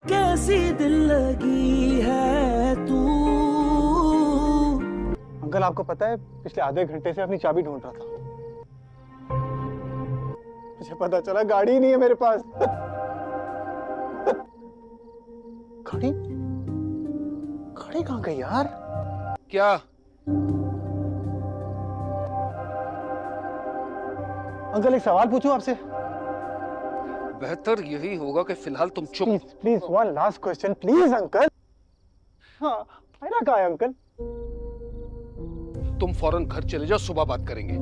कैसी दिल लगी है तू। अंकल आपको पता है पिछले आधे घंटे से अपनी चाबी ढूंढ रहा था। मुझे पता चला गाड़ी ही नहीं है मेरे पास। गाड़ी गाड़ी कहाँ गई यार? क्या? अंकल एक सवाल पूछूं आपसे? बेहतर यही होगा कि फिलहाल तुम चुप। Please please one last question please uncle. हाँ आयना कहाँ है अंकल? तुम फौरन घर चले जाओ, सुबह बात करेंगे।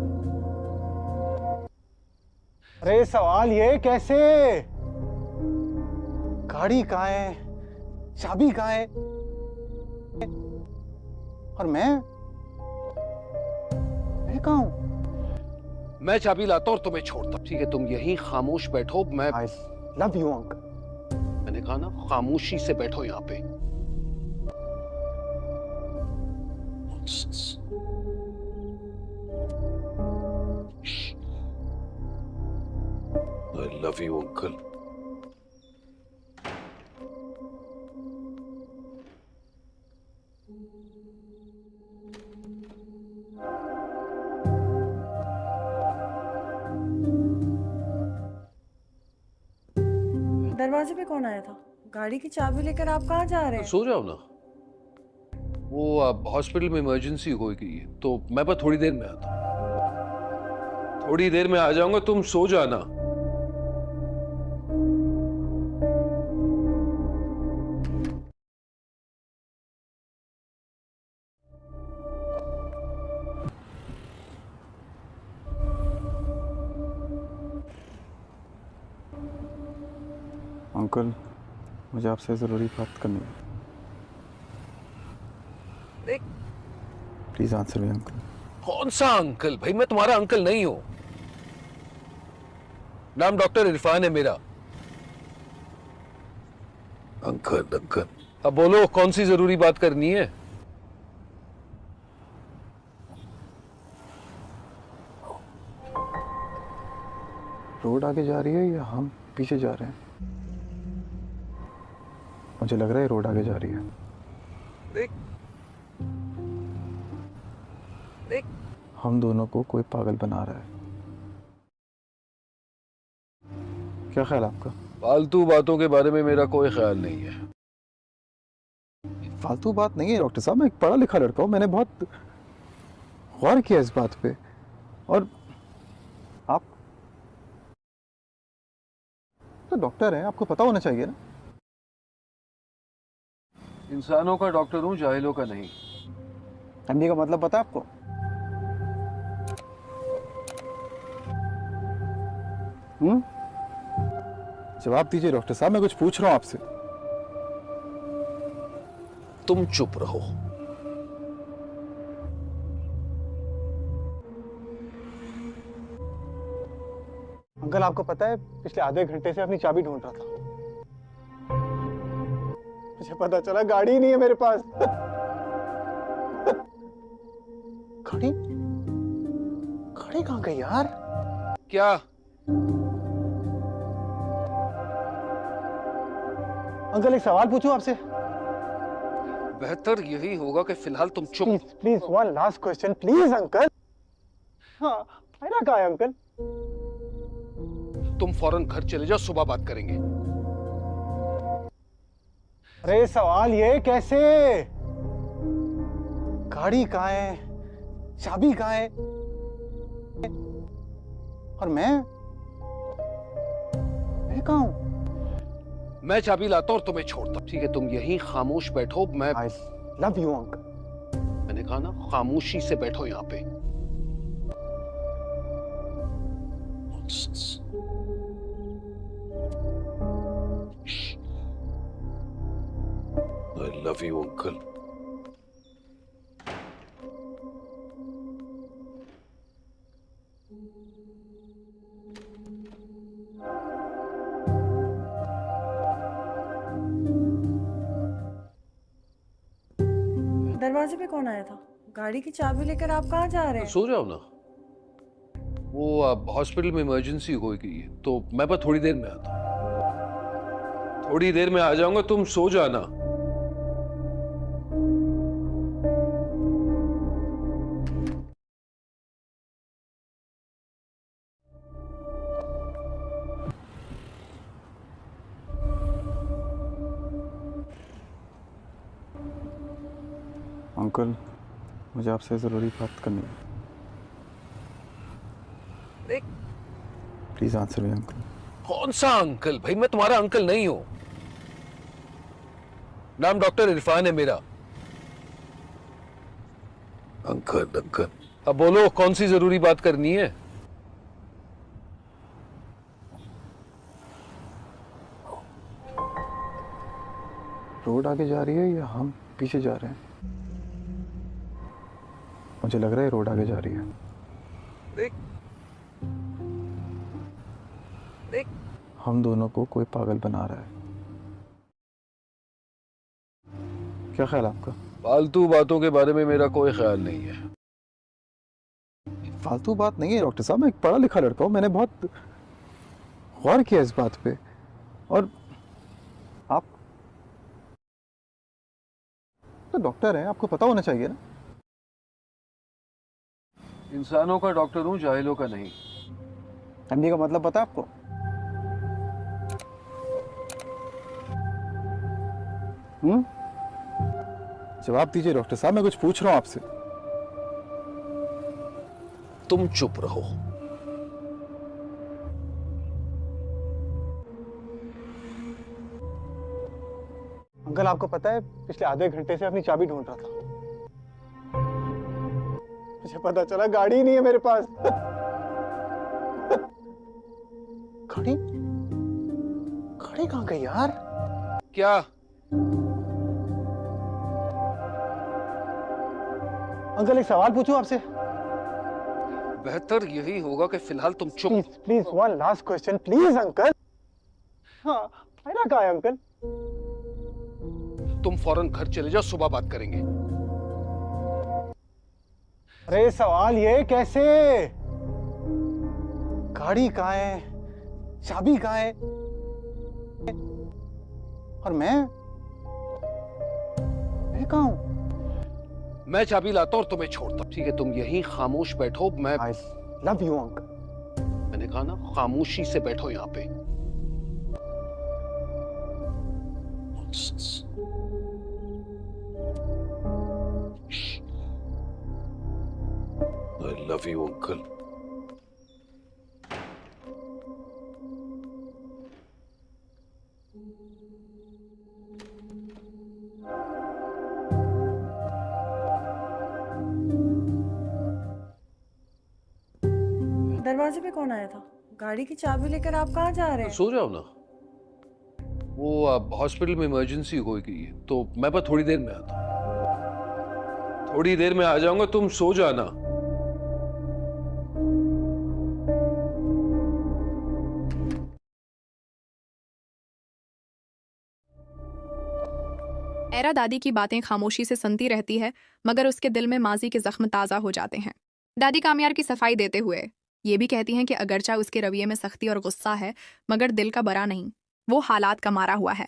अरे सवाल ये कैसे? गाड़ी कहाँ है, चाबी कहाँ है, और मैं कहाँ हूँ? मैं चाबी लाता हूं और तुम्हें छोड़ता हूं, ठीक है? तुम यहीं खामोश बैठो। मैं आई लव यू अंकल। मैंने कहा ना, खामोशी से बैठो यहां पे। I love you uncle. दरवाजे पे कौन आया था? गाड़ी की चाबी लेकर आप कहाँ जा रहे हैं? सो जाओ ना। वो हॉस्पिटल में इमरजेंसी हो गई है, तो मैं बस थोड़ी देर में आता हूं। थोड़ी देर में आ जाऊंगा, तुम सो जाना। अंकल मुझे आपसे जरूरी बात करनी है। देख, प्लीज आंसर मी अंकल। कौन सा अंकल भाई? मैं तुम्हारा अंकल नहीं हूं। नाम डॉक्टर इरफान है मेरा। Uncle uncle. अब बोलो, कौन सी जरूरी बात करनी है? रोड आगे जा रही है या हम पीछे जा रहे हैं? मुझे लग रहा है रोड आगे जा रही है। देख देख, हम दोनों को कोई पागल बना रहा है। क्या ख्याल है आपका? फालतू बातों के बारे में मेरा कोई ख्याल नहीं है। फालतू बात नहीं है डॉक्टर साहब, मैं एक पढ़ा लिखा लड़का हूँ, मैंने बहुत गौर किया इस बात पे। और आप तो डॉक्टर हैं, आपको पता होना चाहिए ना। इंसानों का डॉक्टर हूं, जाहिलों का नहीं। हिंदी का मतलब पता है आपको? जवाब दीजिए डॉक्टर साहब, मैं कुछ पूछ रहा हूं आपसे। तुम चुप रहो। अंकल आपको पता है पिछले आधे घंटे से अपनी चाबी ढूंढ रहा था। मुझे पता चला गाड़ी ही नहीं है मेरे पास। गाड़ी गाड़ी कहाँ गई यार? क्या? अंकल एक सवाल पूछूं आपसे? बेहतर यही होगा कि फिलहाल तुम चुप। Please please one last question please uncle. हाँ आयना कहाँ है अंकल? तुम फौरन घर चले जाओ, सुबह बात करेंगे। अरे सवाल ये कैसे? गाड़ी कहाँ है, चाबी कहाँ है, और मैं कहाँ हूँ? मैं चाबी लाता हूं और तुम्हें छोड़ता हूं, ठीक है? तुम यहीं खामोश बैठो। मैं आई लव यू अंकल। मैंने कहा ना, खामोशी से बैठो यहां पे। I love you uncle. दरवाजे पे कौन आया था? गाड़ी की चाबी लेकर आप कहाँ जा रहे हैं? सो जाओ ना। वो हॉस्पिटल में इमरजेंसी हो गई है, तो मैं बस थोड़ी देर में आता हूँ। थोड़ी देर में आ जाऊंगा, तुम सो जाना। अंकल, मुझे आपसे ज़रूरी बात करनी है। देख, प्लीज़ आंसर मी अंकल। कौन सा अंकल? भाई मैं तुम्हारा अंकल नहीं हूं। नाम डॉक्टर इरफान है मेरा। अंकल अंकल, अब बोलो कौन सी जरूरी बात करनी है? रोड आगे जा रही है या हम पीछे जा रहे हैं? मुझे लग रहा है रोड आगे जा रही है। देख देख, हम दोनों को कोई पागल बना रहा है। क्या ख्याल है आपका? फालतू बातों के बारे में मेरा कोई ख्याल नहीं है। फालतू बात नहीं है डॉक्टर साहब, मैं एक पढ़ा लिखा लड़का हूँ, मैंने बहुत गौर किया इस बात पे। और आप तो डॉक्टर हैं, आपको पता होना चाहिए ना। इंसानों का डॉक्टर हूं, जाहिलों का नहीं। एमडी का मतलब पता है आपको? जवाब दीजिए डॉक्टर साहब, मैं कुछ पूछ रहा हूं आपसे। तुम चुप रहो। अंकल, आपको पता है पिछले आधे घंटे से अपनी चाबी ढूंढ रहा था। मुझे पता चला गाड़ी ही नहीं है मेरे पास। गाड़ी गाड़ी कहाँ गई यार? क्या? अंकल, एक सवाल पूछूं आपसे? बेहतर यही होगा कि फिलहाल तुम चुप। Please please, one last question please uncle. हाँ, मेरा कहाँ है अंकल? तुम फौरन घर चले जाओ, सुबह बात करेंगे। अरे सवाल ये कैसे? गाड़ी कहाँ है, चाबी कहाँ है, और मैं कहाँ हूँ? मैं चाबी लाता हूं और तुम्हें छोड़ता हूं। ठीक है, तुम यहीं खामोश बैठो। मैं आई लव यू अंकल। मैंने कहा ना, खामोशी से बैठो यहां पे। I love you uncle. दरवाजे पे कौन आया था? गाड़ी की चाबी लेकर आप कहाँ जा रहे हैं? सो जाओ ना। वो हॉस्पिटल में इमरजेंसी हो गई है, तो मैं बस थोड़ी देर में आता हूं। थोड़ी देर में आ जाऊंगा, तुम सो जाना। एरा दादी की बातें खामोशी से सुनती रहती है, मगर उसके दिल में माजी के जख्म ताज़ा हो जाते हैं। दादी कामयार की सफाई देते हुए ये भी कहती हैं कि अगरचा उसके रवैये में सख्ती और गुस्सा है, मगर दिल का बरा नहीं, वो हालात का मारा हुआ है।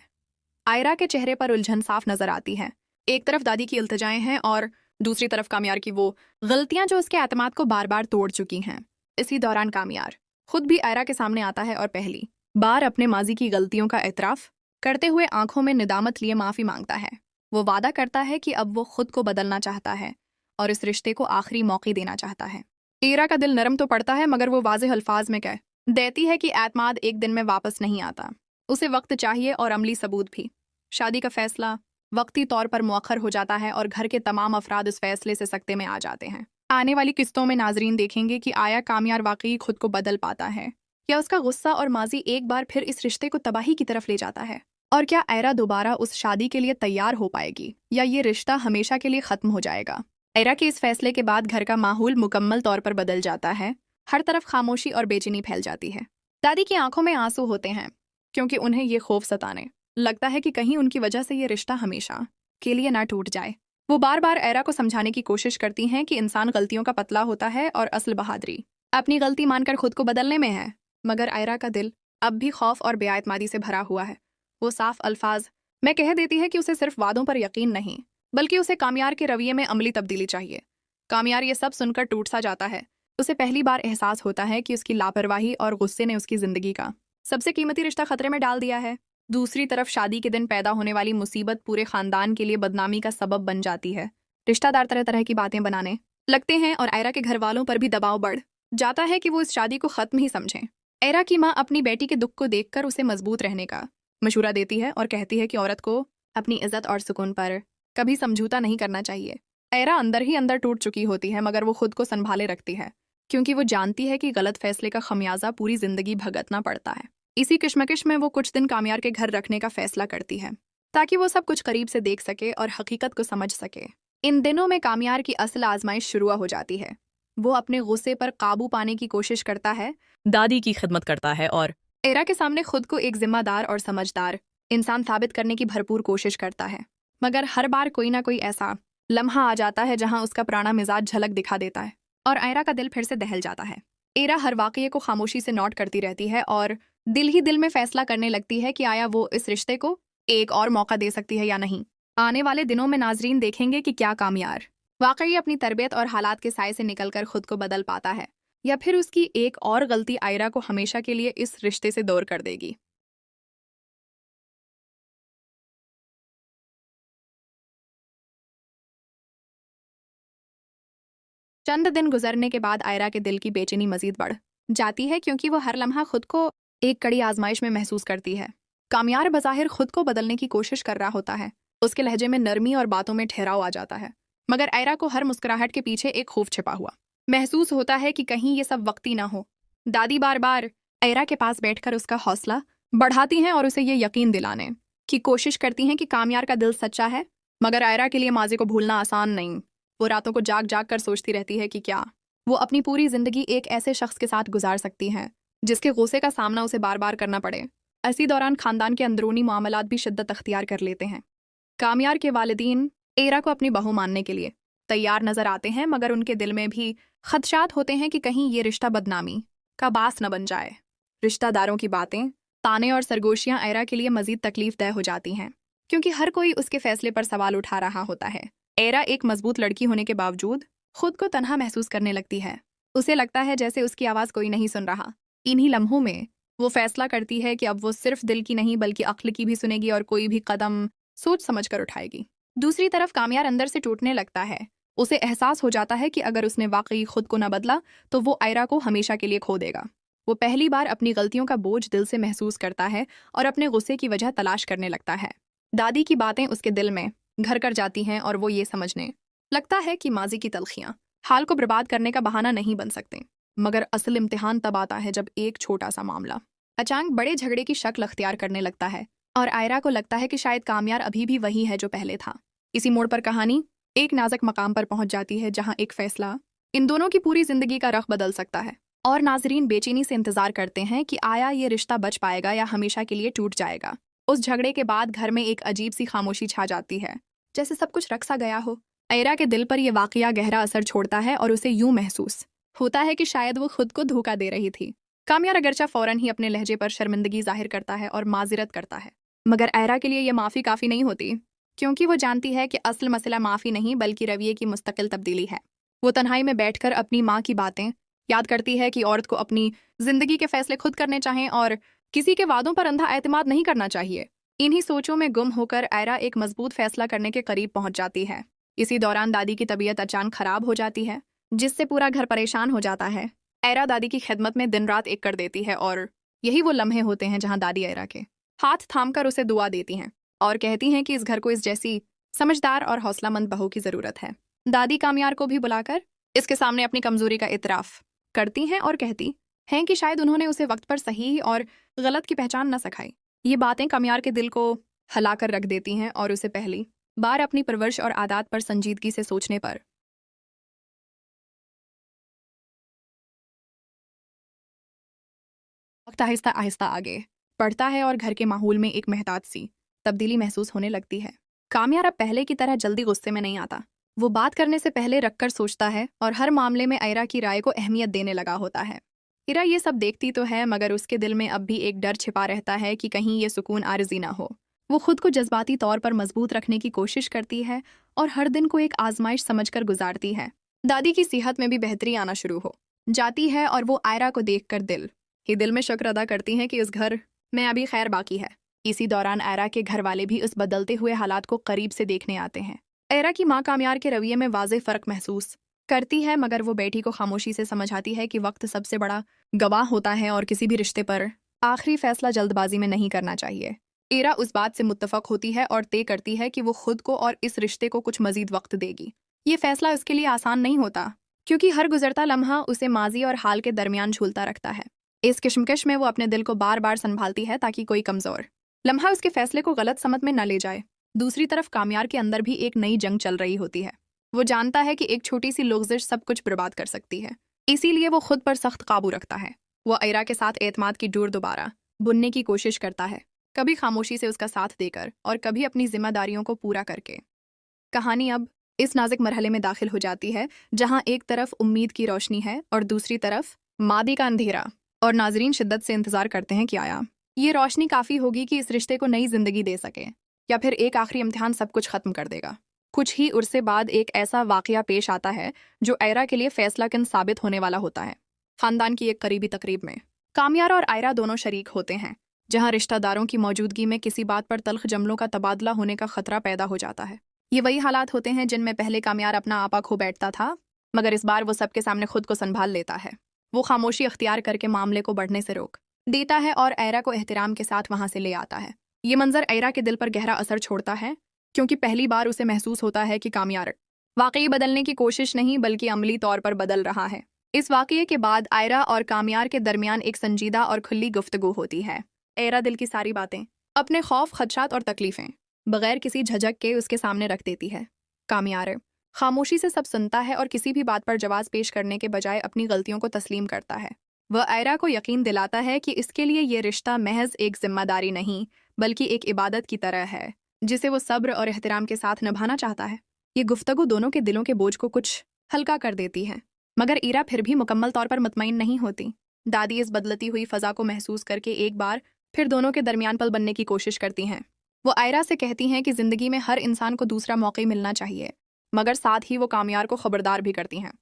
आयरा के चेहरे पर उलझन साफ नजर आती है। एक तरफ दादी की इल्तिजाएं हैं और दूसरी तरफ कामयार की वो गलतियां जो उसके एतमाद को बार बार तोड़ चुकी हैं। इसी दौरान कामयार खुद भी आयरा के सामने आता है और पहली बार अपने माजी की गलतियों का एतराफ करते हुए आंखों में निदामत लिए माफी मांगता है। वो वादा करता है कि अब वो खुद को बदलना चाहता है और इस रिश्ते को आखिरी मौके देना चाहता है। एरा का दिल नरम तो पड़ता है, मगर वो वाज़ेह अल्फाज में कह देती है कि एतमाद एक दिन में वापस नहीं आता। उसे वक्त चाहिए और अमली सबूत भी। शादी का फैसला वक्ती तौर पर मुअख्खर हो जाता है और घर के तमाम अफराद इस फैसले से सकते में आ जाते हैं। आने वाली किस्तों में नाजरीन देखेंगे कि आया कामयार वाकई खुद को बदल पाता है, या उसका गुस्सा और माजी एक बार फिर इस रिश्ते को तबाही की तरफ ले जाता है, और क्या आयरा दोबारा उस शादी के लिए तैयार हो पाएगी या ये रिश्ता हमेशा के लिए खत्म हो जाएगा। आयरा के इस फैसले के बाद घर का माहौल मुकम्मल तौर पर बदल जाता है। हर तरफ खामोशी और बेचैनी फैल जाती है। दादी की आंखों में आंसू होते हैं, क्योंकि उन्हें ये खौफ सताने लगता है कि कहीं उनकी वजह से ये रिश्ता हमेशा के लिए ना टूट जाए। वो बार बार आयरा को समझाने की कोशिश करती हैं कि इंसान गलतियों का पतला होता है और असल बहादुरी अपनी गलती मानकर खुद को बदलने में है, मगर आयरा का दिल अब भी खौफ और बेआतमादी से भरा हुआ है। वो साफ अल्फाज में कह देती है कि उसे सिर्फ वादों पर यकीन नहीं बल्कि उसे कामयार के रवैये में अमली तब्दीली चाहिए। कामयार ये सब सुनकर टूट सा जाता है। उसे पहली बार एहसास होता है कि उसकी लापरवाही और गुस्से ने उसकी जिंदगी का सबसे कीमती रिश्ता खतरे में डाल दिया है। दूसरी तरफ शादी के दिन पैदा होने वाली मुसीबत पूरे खानदान के लिए बदनामी का सबब बन जाती है। रिश्तेदार तरह तरह की बातें बनाने लगते हैं और आयरा के घर वालों पर भी दबाव बढ़ जाता है कि वो इस शादी को खत्म ही समझें। आयरा की माँ अपनी बेटी के दुख को देखकर उसे मजबूत रहने का मशूरा देती है और कहती है कि औरत को अपनी इज्जत और सुकून पर कभी समझौता नहीं करना चाहिए। आयरा अंदर ही अंदर टूट चुकी होती है मगर वो खुद को संभाले रखती है क्योंकि वो जानती है कि गलत फैसले का खमियाजा पूरी जिंदगी भुगतना पड़ता है। इसी किश्मकिश में वो कुछ दिन कामयार के घर रखने का फैसला करती है ताकि वो सब कुछ करीब से देख सके और हकीकत को समझ सके। इन दिनों में कामयार की असल आजमाइश शुरू हो जाती है। वो अपने गुस्से पर काबू पाने की कोशिश करता है, दादी की खिदमत करता है और आयरा के सामने खुद को एक जिम्मेदार और समझदार इंसान साबित करने की भरपूर कोशिश करता है। मगर हर बार कोई ना कोई ऐसा लम्हा आ जाता है जहां उसका पुराना मिजाज झलक दिखा देता है और आयरा का दिल फिर से दहल जाता है। आयरा हर वाकये को खामोशी से नोट करती रहती है और दिल ही दिल में फैसला करने लगती है कि आया वो इस रिश्ते को एक और मौका दे सकती है या नहीं। आने वाले दिनों में नाजरीन देखेंगे कि क्या कामयार वाकई अपनी तरबियत और हालात के साए से निकलकर खुद को बदल पाता है या फिर उसकी एक और गलती आयरा को हमेशा के लिए इस रिश्ते से दूर कर देगी। चंद दिन गुजरने के बाद आयरा के दिल की बेचैनी मजीद बढ़ जाती है क्योंकि वो हर लम्हा खुद को एक कड़ी आजमाइश में महसूस करती है। कामयार बज़ाहिर खुद को बदलने की कोशिश कर रहा होता है, उसके लहजे में नरमी और बातों में ठहराव आ जाता है, मगर आयरा को हर मुस्कुराहट के पीछे एक खौफ छिपा हुआ महसूस होता है कि कहीं ये सब वक्ती ना हो। दादी बार बार आयरा के पास बैठकर उसका हौसला बढ़ाती हैं और उसे ये यकीन दिलाने की कोशिश करती हैं कि कामयार का दिल सच्चा है। मगर आयरा के लिए माजी को भूलना आसान नहीं। वो रातों को जाग जाग कर सोचती रहती है कि क्या वो अपनी पूरी जिंदगी एक ऐसे शख्स के साथ गुजार सकती हैं जिसके गुस्से का सामना उसे बार बार करना पड़े। इसी दौरान खानदान के अंदरूनी मामलात भी शिद्दत अख्तियार कर लेते हैं। कामयार के वालिदीन आयरा को अपनी बहू मानने के लिए तैयार नजर आते हैं मगर उनके दिल में भी खदशात होते हैं कि कहीं ये रिश्ता बदनामी का बास न बन जाए। रिश्तेदारों की बातें, ताने और सरगोशियां आयरा के लिए मजीद तकलीफदेह हो जाती हैं क्योंकि हर कोई उसके फैसले पर सवाल उठा रहा होता है। आयरा एक मजबूत लड़की होने के बावजूद खुद को तन्हा महसूस करने लगती है। उसे लगता है जैसे उसकी आवाज़ कोई नहीं सुन रहा। इन्हीं लम्हों में वो फैसला करती है कि अब वो सिर्फ दिल की नहीं बल्कि अक्ल की भी सुनेगी और कोई भी कदम सोच समझ कर उठाएगी। दूसरी तरफ कामयार अंदर से टूटने लगता है। उसे एहसास हो जाता है कि अगर उसने वाकई खुद को न बदला तो वो आयरा को हमेशा के लिए खो देगा। वो पहली बार अपनी गलतियों का बोझ दिल से महसूस करता है और अपने गुस्से की वजह तलाश करने लगता है। दादी की बातें उसके दिल में घर कर जाती हैं और वो ये समझने लगता है कि माजी की तलखियां हाल को बर्बाद करने का बहाना नहीं बन सकते। मगर असल इम्तिहान तब आता है जब एक छोटा सा मामला अचानक बड़े झगड़े की शक्ल अख्तियार करने लगता है और आयरा को लगता है कि शायद कामयार अभी भी वही है जो पहले था। इसी मोड़ पर कहानी एक नाजुक मकाम पर पहुंच जाती है जहां एक फैसला इन दोनों की पूरी जिंदगी का रख बदल सकता है और नाजरीन बेचैनी से इंतजार करते हैं कि आया ये रिश्ता बच पाएगा या हमेशा के लिए टूट जाएगा। उस झगड़े के बाद घर में एक अजीब सी खामोशी छा जाती है, जैसे सब कुछ रख सा गया हो। आयरा के दिल पर यह वाकया गहरा असर छोड़ता है और उसे यूं महसूस होता है कि शायद वो खुद को धोखा दे रही थी। कामयार अगरचा फौरन ही अपने लहजे पर शर्मिंदगी जाहिर करता है और माजिरत करता है, मगर आयरा के लिए यह माफ़ी काफ़ी नहीं होती क्योंकि वो जानती है कि असल मसला माफ़ी नहीं बल्कि रवैये की मुस्तकिल तब्दीली है। वो तन्हाई में बैठकर अपनी माँ की बातें याद करती है कि औरत को अपनी ज़िंदगी के फैसले खुद करने चाहिए और किसी के वादों पर अंधा एतमाद नहीं करना चाहिए। इन्हीं सोचों में गुम होकर आयरा एक मजबूत फैसला करने के करीब पहुंच जाती है। इसी दौरान दादी की तबीयत अचानक खराब हो जाती है जिससे पूरा घर परेशान हो जाता है। आयरा दादी की खिदमत में दिन रात एक कर देती है और यही वो लम्हे होते हैं जहां दादी आयरा के हाथ थामकर उसे दुआ देती हैं और कहती हैं कि इस घर को इस जैसी समझदार और हौसलामंद बहू की ज़रूरत है। दादी कामयार को भी बुलाकर इसके सामने अपनी कमजोरी का इतराफ़ करती हैं और कहती हैं कि शायद उन्होंने उसे वक्त पर सही और गलत की पहचान न सिखाई। ये बातें कामयार के दिल को हिलाकर रख देती हैं और उसे पहली बार अपनी परवरिश और आदत पर संजीदगी से सोचने पर वक्त आहिस्ता आहिस्ता आगे बढ़ता है और घर के माहौल में एक महताज सी तब्दीली महसूस होने लगती है। कामयार अब पहले की तरह जल्दी गुस्से में नहीं आता। वो बात करने से पहले रखकर सोचता है और हर मामले में आयरा की राय को अहमियत देने लगा होता है। इरा ये सब देखती तो है मगर उसके दिल में अब भी एक डर छिपा रहता है कि कहीं ये सुकून आरज़ी ना हो। वो खुद को जज्बाती तौर पर मजबूत रखने की कोशिश करती है और हर दिन को एक आजमाइश समझकर गुजारती है। दादी की सेहत में भी बेहतरी आना शुरू हो जाती है और वो आयरा को देखकर दिल में शुक्र अदा करती हैं कि उस घर में अभी खैर बाकी है। इसी दौरान आयरा के घर वाले भी उस बदलते हुए हालात को करीब से देखने आते हैं। आयरा की माँ कामयार के रवैये में वाज़ेह फ़र्क महसूस करती है मगर वो बेटी को खामोशी से समझाती है कि वक्त सबसे बड़ा गवाह होता है और किसी भी रिश्ते पर आखिरी फैसला जल्दबाजी में नहीं करना चाहिए। आयरा उस बात से मुत्तफक होती है और तय करती है कि वो खुद को और इस रिश्ते को कुछ मजीद वक्त देगी। ये फैसला उसके लिए आसान नहीं होता क्योंकि हर गुजरता लम्हा उसे माजी और हाल के दरमियान झूलता रखता है। इस किशमकश में वो अपने दिल को बार बार संभालती है ताकि कोई कमज़ोर लम्हा उसके फैसले को गलत समझ में न ले जाए। दूसरी तरफ कामयार के अंदर भी एक नई जंग चल रही होती है। वो जानता है कि एक छोटी सी लग़ज़िश सब कुछ बर्बाद कर सकती है, इसीलिए वो खुद पर सख्त काबू रखता है। वो आयरा के साथ एतमाद की डोर दोबारा बुनने की कोशिश करता है, कभी खामोशी से उसका साथ देकर और कभी अपनी जिम्मेदारियों को पूरा करके। कहानी अब इस नाजुक मरहले में दाखिल हो जाती है जहां एक तरफ उम्मीद की रोशनी है और दूसरी तरफ मादी का अंधेरा, और नाजरीन शिद्दत से इंतजार करते हैं कि आया ये रोशनी काफ़ी होगी कि इस रिश्ते को नई जिंदगी दे सके या फिर एक आखिरी इम्तिहान सब कुछ खत्म कर देगा। कुछ ही उर्से बाद एक ऐसा वाकया पेश आता है जो आयरा के लिए फैसला किन साबित होने वाला होता है। खानदान की एक करीबी तकरीब में कामयार और आयरा दोनों शरीक होते हैं जहां रिश्तेदारों की मौजूदगी में किसी बात पर तल्ख जमलों का तबादला होने का खतरा पैदा हो जाता है। ये वही हालात होते हैं जिनमें पहले कामयार अपना आपा खो बैठता था मगर इस बार वो सबके सामने खुद को संभाल लेता है। वो खामोशी अख्तियार करके मामले को बढ़ने से रोक देता है और आयरा को एहतराम के साथ वहां से ले आता है। ये मंजर आयरा के दिल पर गहरा असर छोड़ता है क्योंकि पहली बार उसे महसूस होता है कि कामयार वाकई बदलने की कोशिश नहीं बल्कि अमली तौर पर बदल रहा है। इस वाकये के बाद आयरा और कामयार के दरमियान एक संजीदा और खुली गुफ्तगू होती है। आयरा दिल की सारी बातें, अपने खौफ, खदशात और तकलीफें बगैर किसी झिझक के उसके सामने रख देती है। कामयार खामोशी से सब सुनता है और किसी भी बात पर जवाब पेश करने के बजाय अपनी गलतियों को तस्लीम करता है। वह आयरा को यकीन दिलाता है कि इसके लिए ये रिश्ता महज एक जिम्मेदारी नहीं बल्कि एक इबादत की तरह है जिसे वो सब्र और एहतराम के साथ निभाना चाहता है। ये गुफ्तगू दोनों के दिलों के बोझ को कुछ हल्का कर देती है मगर आयरा फिर भी मुकम्मल तौर पर मुतमईन नहीं होती। दादी इस बदलती हुई फ़ज़ा को महसूस करके एक बार फिर दोनों के दरमियान पल बनने की कोशिश करती हैं। वो आयरा से कहती हैं कि ज़िंदगी में हर इंसान को दूसरा मौका मिलना चाहिए मगर साथ ही वो कामयार को खबरदार भी करती हैं।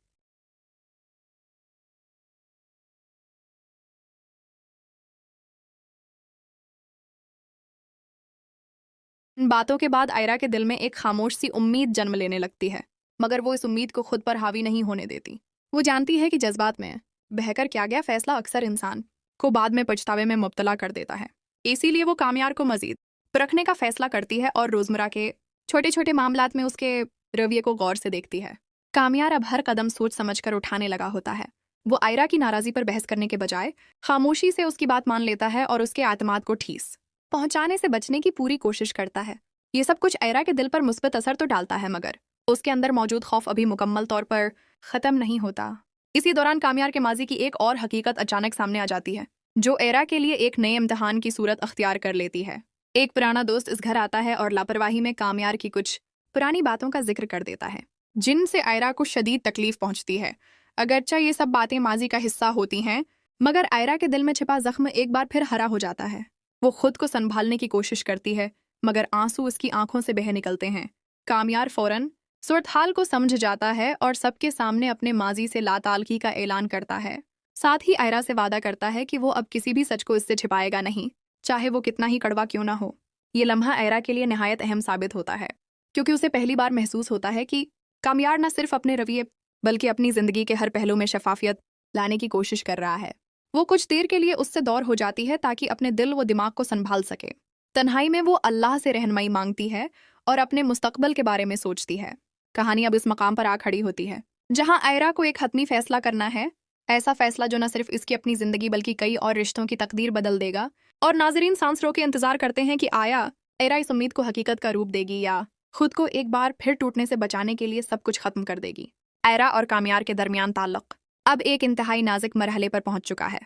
इन बातों के बाद आयरा के दिल में एक खामोश सी उम्मीद जन्म लेने लगती है मगर वो इस उम्मीद को खुद पर हावी नहीं होने देती। वो जानती है कि जज्बात में बहकर किया गया फैसला अक्सर इंसान को बाद में पछतावे में मुब्तला कर देता है। इसीलिए वो कामयार को मजीद परखने का फैसला करती है और रोज़मर्रा के छोटे छोटे मामलात में उसके रवैये को गौर से देखती है। कामयार अब हर कदम सोच समझकर उठाने लगा होता है। वो आयरा की नाराज़ी पर बहस करने के बजाय खामोशी से उसकी बात मान लेता है और उसके आत्माद को ठेस पहुंचाने से बचने की पूरी कोशिश करता है। ये सब कुछ आयरा के दिल पर मुस्बत असर तो डालता है मगर उसके अंदर मौजूद खौफ अभी मुकम्मल तौर पर ख़त्म नहीं होता। इसी दौरान कामयार के माजी की एक और हकीकत अचानक सामने आ जाती है जो आयरा के लिए एक नए इम्तिहान की सूरत अख्तियार कर लेती है। एक पुराना दोस्त इस घर आता है और लापरवाही में कामयार की कुछ पुरानी बातों का जिक्र कर देता है जिनसे आयरा को शदीद तकलीफ पहुंचती है। अगरचे ये सब बातें माजी का हिस्सा होती हैं मगर आयरा के दिल में छिपा जख्म एक बार फिर हरा हो जाता है। वो खुद को संभालने की कोशिश करती है मगर आंसू उसकी आंखों से बह निकलते हैं। कामयार फौरन सूरत हाल को समझ जाता है और सबके सामने अपने माजी से लाताल्गी का ऐलान करता है। साथ ही आयरा से वादा करता है कि वो अब किसी भी सच को इससे छिपाएगा नहीं, चाहे वो कितना ही कड़वा क्यों ना हो। ये लम्हा आयरा के लिए नहायत अहम साबित होता है क्योंकि उसे पहली बार महसूस होता है कि कामयार न सिर्फ अपने रवैये बल्कि अपनी ज़िंदगी के हर पहलू में शफाफियत लाने की कोशिश कर रहा है। वो कुछ देर के लिए उससे दूर हो जाती है ताकि अपने दिल व दिमाग को संभाल सके। तन्हाई में वो अल्लाह से रहनुमाई मांगती है और अपने मुस्तकबिल के बारे में सोचती है। कहानी अब इस मकाम पर आ खड़ी होती है जहां आयरा को एक हतमी फैसला करना है, ऐसा फैसला जो न सिर्फ इसकी अपनी ज़िंदगी बल्कि कई और रिश्तों की तकदीर बदल देगा। और नाजरीन सांस रोके इंतजार करते हैं कि आयरा इस उम्मीद को हकीकत का रूप देगी या खुद को एक बार फिर टूटने से बचाने के लिए सब कुछ खत्म कर देगी। आयरा और कामयार के दरमियान ताल्लुक अब एक इंतहाई नाजुक मरहले पर पहुंच चुका है।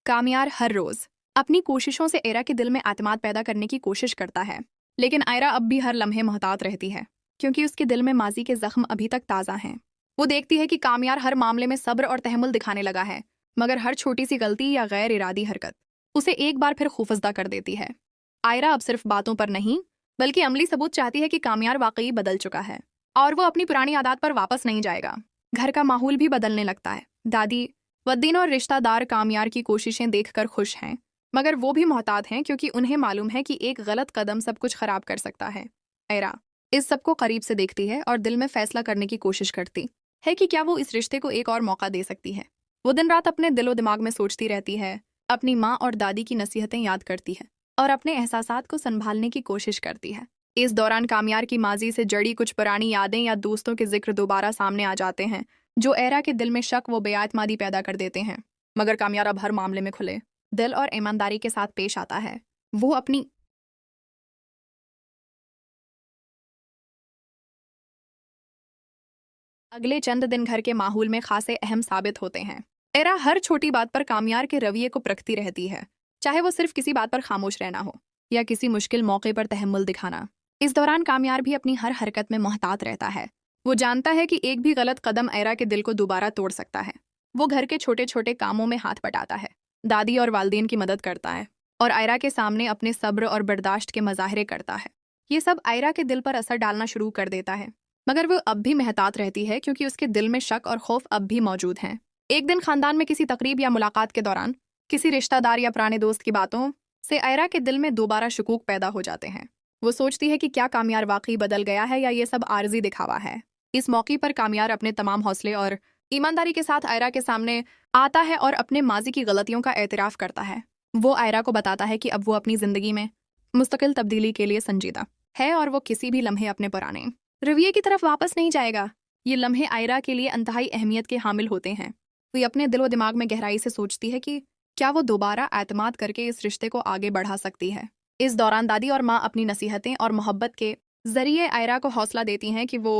कामयार हर रोज़ अपनी कोशिशों से आयरा के दिल में एतमाद पैदा करने की कोशिश करता है लेकिन आयरा अब भी हर लम्हे मोहतात रहती है क्योंकि उसके दिल में माजी के जख्म अभी तक ताज़ा हैं। वो देखती है कि कामयार हर मामले में सब्र और तहम्मुल दिखाने लगा है मगर हर छोटी सी गलती या गैर इरादी हरकत उसे एक बार फिर खौफजदा कर देती है। आयरा अब सिर्फ बातों पर नहीं बल्कि अमली सबूत चाहती है कि कामयार वाकई बदल चुका है और वो अपनी पुरानी आदत पर वापस नहीं जाएगा। घर का माहौल भी बदलने लगता है। दादी, वद्दीन और रिश्तेदार कामयार की कोशिशें देखकर खुश हैं, मगर वो भी मोहतात हैं क्योंकि उन्हें मालूम है कि एक गलत कदम सब कुछ खराब कर सकता है। आयरा इस सब को करीब से देखती है और दिल में फैसला करने की कोशिश करती है कि क्या वो इस रिश्ते को एक और मौका दे सकती है। वो दिन रात अपने दिलो दिमाग में सोचती रहती है, अपनी माँ और दादी की नसीहतें याद करती है और अपने एहसासात को संभालने की कोशिश करती है। इस दौरान कामयार की माजी से जड़ी कुछ पुरानी यादें या दोस्तों के जिक्र दोबारा सामने आ जाते हैं, जो एरा के दिल में शक व बेआतमादी पैदा कर देते हैं। मगर कामयार अब हर मामले में खुले दिल और ईमानदारी के साथ पेश आता है। वो अपनी अगले चंद दिन घर के माहौल में खासे अहम साबित होते हैं। एरा हर छोटी बात पर कामयार के रवैये को परखती रहती है, चाहे वो सिर्फ किसी बात पर खामोश रहना हो या किसी मुश्किल मौके पर तहम्मुल दिखाना। इस दौरान कामयार भी अपनी हर हरकत में मोहतात रहता है। वो जानता है कि एक भी गलत कदम एरा के दिल को दोबारा तोड़ सकता है। वो घर के छोटे छोटे कामों में हाथ बटाता है, दादी और वालदेन की मदद करता है और आयरा के सामने अपने सब्र और बर्दाश्त के मज़ाहरे करता है। ये सब आयरा के दिल पर असर डालना शुरू कर देता है, मगर वो अब भी महतात रहती है क्योंकि उसके दिल में शक और खौफ अब भी मौजूद हैं। एक दिन खानदान में किसी तकरीब या मुलाकात के दौरान किसी रिश्तेदार या पुराने दोस्त की बातों से आयरा के दिल में दोबारा शकूक पैदा हो जाते हैं। वो सोचती है कि क्या कामयार वाकई बदल गया है या ये सब आर्जी दिखावा है। इस मौके पर कामयार अपने तमाम हौसले और ईमानदारी के साथ आयरा के सामने आता है और अपने माजी की गलतियों का एतराफ़ करता है। वो आयरा को बताता है कि अब वो अपनी ज़िंदगी में मुस्तकिल तब्दीली के लिए संजीदा है और वो किसी भी लम्हे अपने पुराने रवैये की तरफ वापस नहीं जाएगा। ये लम्हे आयरा के लिए अंतहाई अहमियत के हामिल होते हैं। वो अपने दिलो दिमाग में गहराई से सोचती है कि क्या वो दोबारा एतमाद करके इस रिश्ते को आगे बढ़ा सकती है। इस दौरान दादी और माँ अपनी नसीहतें और मोहब्बत के जरिए आयरा को हौसला देती हैं कि वो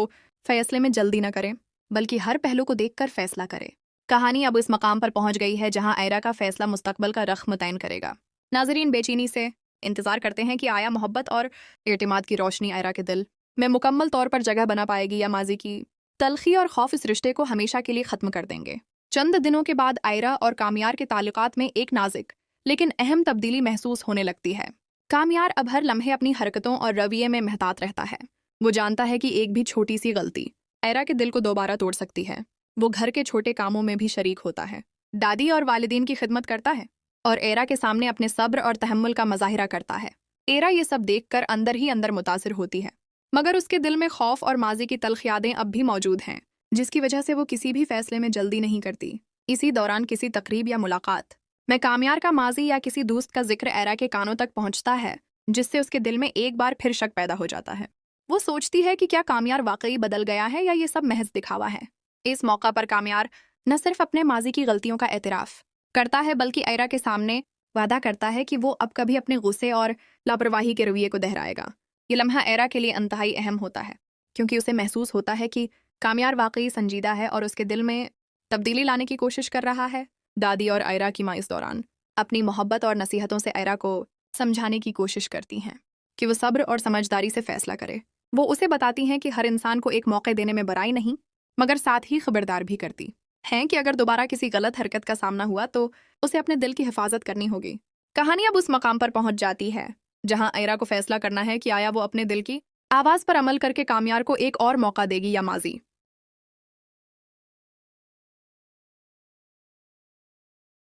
फैसले में जल्दी न करे बल्कि हर पहलू को देखकर फैसला करे। कहानी अब इस मकाम पर पहुंच गई है जहां आयरा का फैसला मुस्तकबल का रख मुतयन करेगा। नाजरीन बेचैनी से इंतजार करते हैं कि आया मोहब्बत और एतमाद की रोशनी आयरा के दिल में मुकम्मल तौर पर जगह बना पाएगी या माजी की तलखी और खौफ इस रिश्ते को हमेशा के लिए ख़त्म कर देंगे। चंद दिनों के बाद आयरा और कामयार के ताल्लुकात में एक नाजुक लेकिन अहम तब्दीली महसूस होने लगती है। कामयार अब हर लम्हे अपनी हरकतों और रवैये में महतात रहता है। वो जानता है कि एक भी छोटी सी गलती आयरा के दिल को दोबारा तोड़ सकती है। वो घर के छोटे कामों में भी शरीक होता है, दादी और वालिदीन की खिदमत करता है और एरा के सामने अपने सब्र और तहम्मुल का मज़ाहिरा करता है। एरा ये सब देखकर अंदर ही अंदर मुतासिर होती है, मगर उसके दिल में खौफ और माजी की तल्ख यादें अब भी मौजूद हैं, जिसकी वजह से वो किसी भी फैसले में जल्दी नहीं करती। इसी दौरान किसी तकरीब या मुलाकात में कामयार का माजी या किसी दोस्त का जिक्र एरा के कानों तक पहुंचता है, जिससे उसके दिल में एक बार फिर शक पैदा हो जाता है। वो सोचती है कि क्या कामयार वाकई बदल गया है या ये सब महज दिखावा है। इस मौका पर कामयार न सिर्फ अपने माजी की गलतियों का एतराफ़ करता है बल्कि आयरा के सामने वादा करता है कि वो अब कभी अपने गुस्से और लापरवाही के रवैये को दोहराएगा। ये लम्हा आयरा के लिए इंतहाई अहम होता है क्योंकि उसे महसूस होता है कि कामयार वाकई संजीदा है और उसके दिल में तब्दीली लाने की कोशिश कर रहा है। दादी और आयरा की माँ इस दौरान अपनी मोहब्बत और नसीहतों से आयरा को समझाने की कोशिश करती हैं कि वो सब्र और समझदारी से फैसला करे। वो उसे बताती हैं कि हर इंसान को एक मौका देने में बुराई नहीं, मगर साथ ही खबरदार भी करती हैं कि अगर दोबारा किसी गलत हरकत का सामना हुआ तो उसे अपने दिल की हिफाजत करनी होगी। कहानी अब उस मकाम पर पहुंच जाती है जहां आयरा को फैसला करना है कि आया वो अपने दिल की आवाज़ पर अमल करके कामयार को एक और मौका देगी या माजी।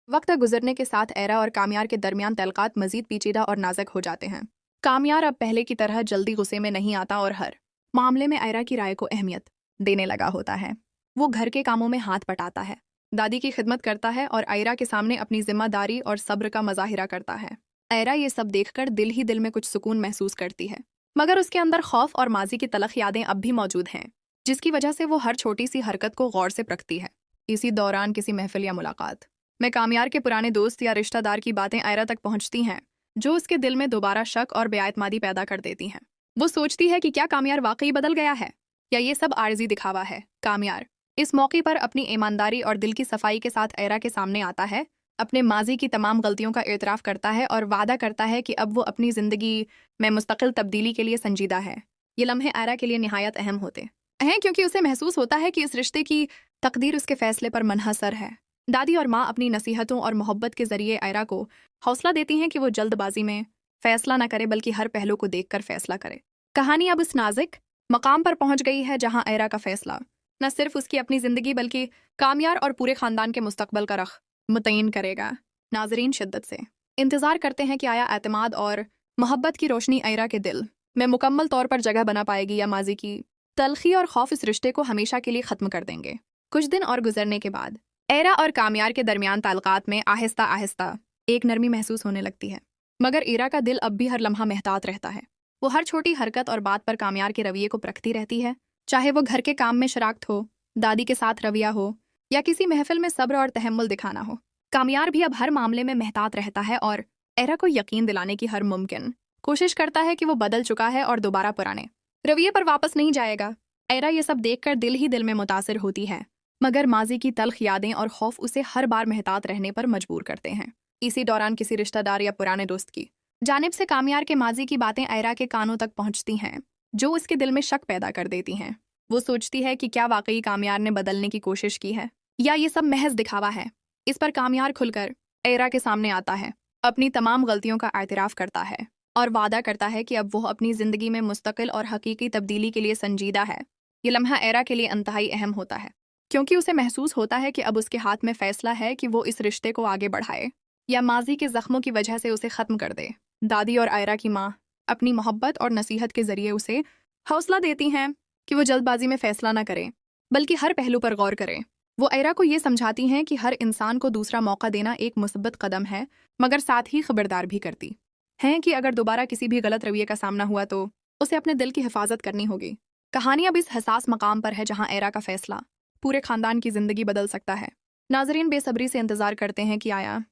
वक्त गुजरने के साथ आयरा और कामयार के दरमियान तल्कात मजीद पेचीदा और नाजुक हो जाते हैं। कामयार अब पहले की तरह जल्दी गुस्से में नहीं आता और हर मामले में आयरा की राय को अहमियत देने लगा होता है। वो घर के कामों में हाथ बटाता है, दादी की खिदमत करता है और आयरा के सामने अपनी जिम्मेदारी और सब्र का मज़ाहिरा करता है। आयरा ये सब देखकर दिल ही दिल में कुछ सुकून महसूस करती है, मगर उसके अंदर खौफ और माजी की तलख यादें अब भी मौजूद हैं, जिसकी वजह से वो हर छोटी सी हरकत को गौर से परखती है। इसी दौरान किसी महफिल या मुलाकात में कामयार के पुराने दोस्त या रिश्तेदार की बातें आयरा तक पहुंचती हैं, जो उसके दिल में दोबारा शक और बेआतमादी पैदा कर देती हैं। वो सोचती है कि क्या कामयार वाकई बदल गया है या ये सब आर्जी दिखावा है। कामयार इस मौके पर अपनी ईमानदारी और दिल की सफाई के साथ आयरा के सामने आता है, अपने माजी की तमाम गलतियों का एतराफ़ करता है और वादा करता है कि अब वो अपनी ज़िंदगी में मुस्तकिल तब्दीली के लिए संजीदा है। ये लम्हे आयरा के लिए निहायत अहम होते हैं क्योंकि उसे महसूस होता है कि इस रिश्ते की तकदीर उसके फैसले पर मुनहसर है। दादी और माँ अपनी नसीहतों और मोहब्बत के जरिए आयरा को हौसला देती हैं कि वो जल्दबाजी में फैसला न करे बल्कि हर पहलू को देखकर फैसला करे। कहानी अब इस नाजुक मकाम पर पहुंच गई है जहां आयरा का फैसला न सिर्फ उसकी अपनी जिंदगी बल्कि कामयार और पूरे खानदान के मुस्तकबल का रख मुतय्यन करेगा। नाजरीन शिद्दत से इंतजार करते हैं कि आया एतमाद और मोहब्बत की रोशनी आयरा के दिल में मुकम्मल तौर पर जगह बना पाएगी या माजी की तलखी और खौफ इस रिश्ते को हमेशा के लिए ख़त्म कर देंगे। कुछ दिन और गुजरने के बाद आयरा और कामयार के दरमियान ताल्लुकात में आहिस्ता आहिस्ता एक नरमी महसूस होने लगती है, मगर आयरा का दिल अब भी हर लम्हा महतात रहता है। वो हर छोटी हरकत और बात पर कामयार के रवैये को परखती रहती है, चाहे वो घर के काम में शराकत हो, दादी के साथ रवैया हो या किसी महफिल में सब्र और तहम्मुल दिखाना हो। कामयार भी अब हर मामले में महतात रहता है और आयरा को यकीन दिलाने की हर मुमकिन कोशिश करता है कि वो बदल चुका है और दोबारा पुराने रवैये पर वापस नहीं जाएगा। आयरा ये सब देखकर दिल ही दिल में मुतासिर होती है, मगर माजी की तल्ख यादें और खौफ उसे हर बार महतात रहने पर मजबूर करते हैं। इसी दौरान किसी रिश्तेदार या पुराने दोस्त की जानिब से कामयार के माजी की बातें आयरा के कानों तक पहुंचती हैं, जो उसके दिल में शक पैदा कर देती हैं। वो सोचती है कि क्या वाकई कामयार ने बदलने की कोशिश की है या ये सब महज दिखावा है। इस पर कामयार खुलकर आयरा के सामने आता है, अपनी तमाम गलतियों का एतराफ़ करता है और वादा करता है कि अब वो अपनी ज़िंदगी में मुस्तकिल और हकीकी तब्दीली के लिए संजीदा है। ये लम्हा आयरा के लिए इंतहाई अहम होता है, क्योंकि उसे महसूस होता है कि अब उसके हाथ में फ़ैसला है कि वो इस रिश्ते को आगे बढ़ाए या माजी के ज़ख्मों की वजह से उसे ख़त्म कर दे। दादी और आयरा की माँ अपनी मोहब्बत और नसीहत के ज़रिए उसे हौसला देती हैं कि वो जल्दबाजी में फ़ैसला न करे बल्कि हर पहलू पर गौर करे। वो आयरा को ये समझाती हैं कि हर इंसान को दूसरा मौका देना एक मुसब्बत कदम है, मगर साथ ही खबरदार भी करती हैं कि अगर दोबारा किसी भी गलत रवैये का सामना हुआ तो उसे अपने दिल की हिफाजत करनी होगी। कहानी अब इस हसास मकाम पर है जहां आयरा का फैसला पूरे खानदान की जिंदगी बदल सकता है। नाजरीन बेसब्री से इंतजार करते हैं कि आया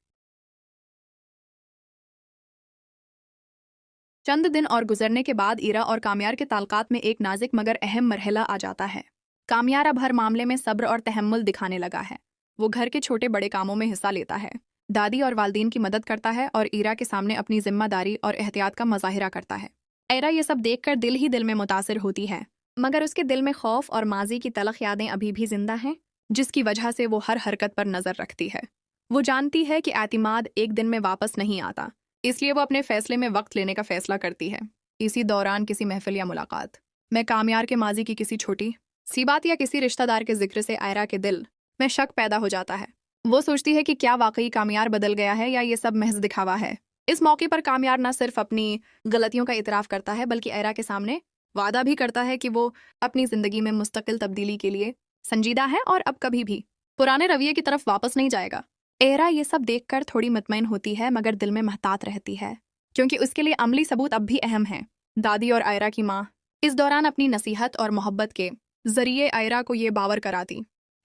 चंद दिन और गुजरने के बाद आयरा और कामयार के ताल्लुकात में एक नाजुक मगर अहम मरहला आ जाता है। कामयार अब हर मामले में सब्र और तहम्मुल दिखाने लगा है। वो घर के छोटे बड़े कामों में हिस्सा लेता है, दादी और वालदीन की मदद करता है और आयरा के सामने अपनी जिम्मेदारी और एहतियात का मुजाहिरा करता है। आयरा ये सब देखकर दिल ही दिल में मुतासिर होती है, मगर उसके दिल में खौफ और माजी की तलख यादें अभी भी जिंदा हैं, जिसकी वजह से वो हर हरकत पर नज़र रखती है। वो जानती है कि एतमाद एक दिन में वापस नहीं आता, इसलिए वो अपने फैसले में वक्त लेने का फैसला करती है। इसी दौरान किसी महफिल या मुलाकात में कामयार के माजी की किसी छोटी सी बात या किसी रिश्तेदार के जिक्र से आयरा के दिल में शक पैदा हो जाता है। वो सोचती है कि क्या वाकई कामयार बदल गया है या ये सब महज दिखावा है। इस मौके पर कामयार न सिर्फ अपनी गलतियों का इतराफ़ करता है बल्कि आयरा के सामने वादा भी करता है कि वो अपनी ज़िंदगी में मुस्तकिल तब्दीली के लिए संजीदा है और अब कभी भी पुराने रवैये की तरफ वापस नहीं जाएगा। आयरा ये सब देखकर थोड़ी मुतमईन होती है, मगर दिल में महतात रहती है, क्योंकि उसके लिए अमली सबूत अब भी अहम है। दादी और आयरा की माँ इस दौरान अपनी नसीहत और मोहब्बत के ज़रिए आयरा को ये बावर कराती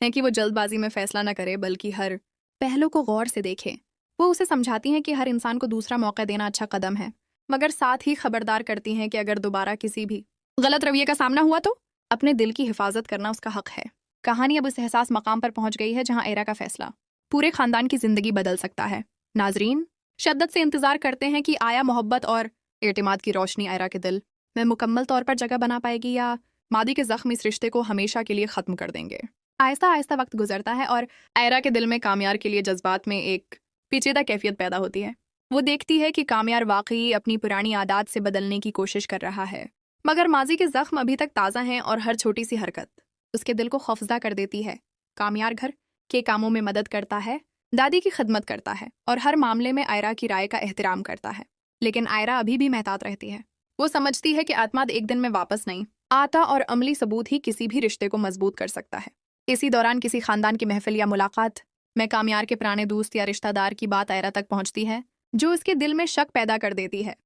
हैं कि वो जल्दबाजी में फ़ैसला न करे बल्कि हर पहलू को गौर से देखे। वो उसे समझाती हैं कि हर इंसान को दूसरा मौका देना अच्छा कदम है, मगर साथ ही खबरदार करती हैं कि अगर दोबारा किसी भी गलत रवैये का सामना हुआ तो अपने दिल की हिफाजत करना उसका हक है। कहानी अब इस एहसास मकाम पर पहुंच गई है जहां आयरा का फैसला पूरे खानदान की जिंदगी बदल सकता है। नाजरीन शिद्दत से इंतजार करते हैं कि आया मोहब्बत और एतमाद की रोशनी आयरा के दिल में मुकम्मल तौर पर जगह बना पाएगी या मादी के जख्म इस रिश्ते को हमेशा के लिए ख़त्म कर देंगे। आहिस्ता आहिस्ता वक्त गुजरता है और आयरा के दिल में कामयार के लिए जज्बात में एक पेचीदा कैफियत पैदा होती है। वो देखती है कि कामयार वाकई अपनी पुरानी आदत से बदलने की कोशिश कर रहा है, मगर माजी के जख्म अभी तक ताज़ा हैं और हर छोटी सी हरकत उसके दिल को खौफजदा कर देती है। कामयार घर के कामों में मदद करता है, दादी की खिदमत करता है और हर मामले में आयरा की राय का एहतराम करता है, लेकिन आयरा अभी भी महतात रहती है। वो समझती है कि एतमाद एक दिन में वापस नहीं आता और अमली सबूत ही किसी भी रिश्ते को मजबूत कर सकता है। इसी दौरान किसी खानदान की महफिल या मुलाकात में कामयार के पुराने दोस्त या रिश्तेदार की बात आयरा तक पहुंचती है, जो उसके दिल में शक पैदा कर देती है।